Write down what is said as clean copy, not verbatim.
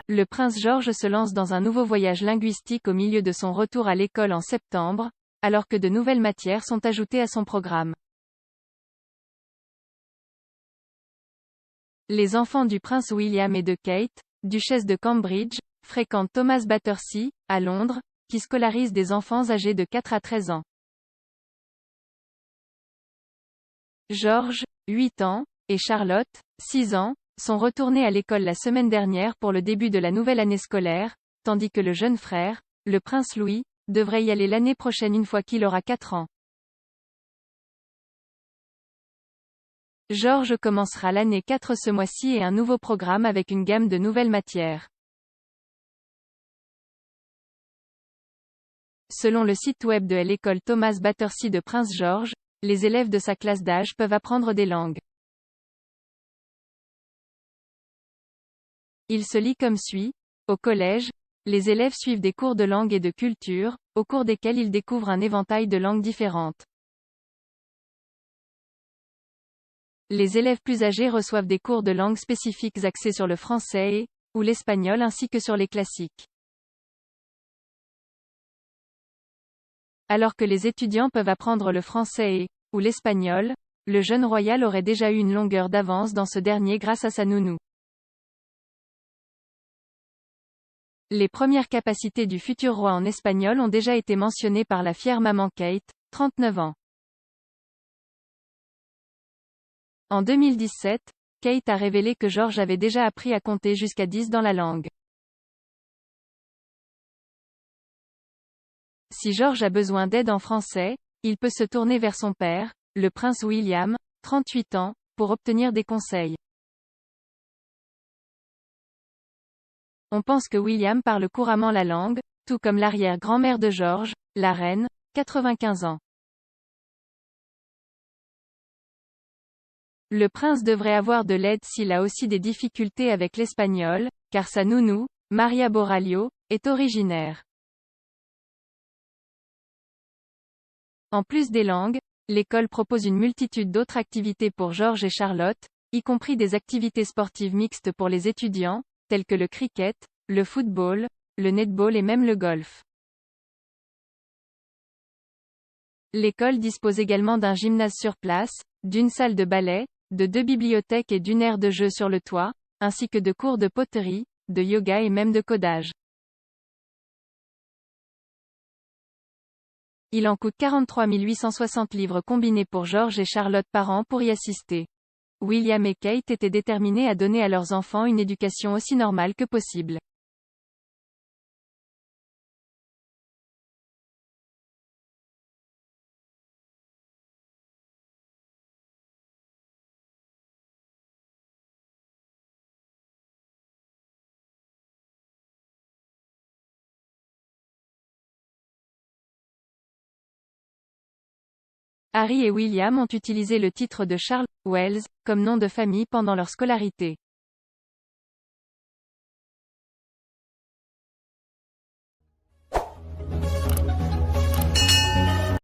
Le prince George se lance dans un nouveau voyage linguistique au milieu de son retour à l'école en septembre, alors que de nouvelles matières sont ajoutées à son programme. Les enfants du prince William et de Kate, duchesse de Cambridge, fréquentent Thomas Battersea, à Londres, qui scolarise des enfants âgés de 4 à 13 ans. George, 8 ans, et Charlotte, 6 ans, sont retournés à l'école la semaine dernière pour le début de la nouvelle année scolaire, tandis que le jeune frère, le prince Louis, devrait y aller l'année prochaine une fois qu'il aura 4 ans. George commencera l'année 4 ce mois-ci et un nouveau programme avec une gamme de nouvelles matières. Selon le site web de l'école Thomas Battersea de Prince George, les élèves de sa classe d'âge peuvent apprendre des langues. Il se lit comme suit. Au collège, les élèves suivent des cours de langue et de culture, au cours desquels ils découvrent un éventail de langues différentes. Les élèves plus âgés reçoivent des cours de langue spécifiques axés sur le français et, ou l'espagnol ainsi que sur les classiques. Alors que les étudiants peuvent apprendre le français et, ou l'espagnol, le jeune royal aurait déjà eu une longueur d'avance dans ce dernier grâce à sa nounou. Les premières capacités du futur roi en espagnol ont déjà été mentionnées par la fière maman Kate, 39 ans. En 2017, Kate a révélé que George avait déjà appris à compter jusqu'à 10 dans la langue. Si George a besoin d'aide en français, il peut se tourner vers son père, le prince William, 38 ans, pour obtenir des conseils. On pense que William parle couramment la langue, tout comme l'arrière-grand-mère de George, la reine, 95 ans. Le prince devrait avoir de l'aide s'il a aussi des difficultés avec l'espagnol, car sa nounou, Maria Borralio, est originaire. En plus des langues, l'école propose une multitude d'autres activités pour George et Charlotte, y compris des activités sportives mixtes pour les étudiants, telles que le cricket, le football, le netball et même le golf. L'école dispose également d'un gymnase sur place, d'une salle de ballet, de 2 bibliothèques et d'une aire de jeu sur le toit, ainsi que de cours de poterie, de yoga et même de codage. Il en coûte 43 860 livres combinés pour George et Charlotte par an pour y assister. William et Kate étaient déterminés à donner à leurs enfants une éducation aussi normale que possible. Harry et William ont utilisé le titre de Charles Wells comme nom de famille pendant leur scolarité.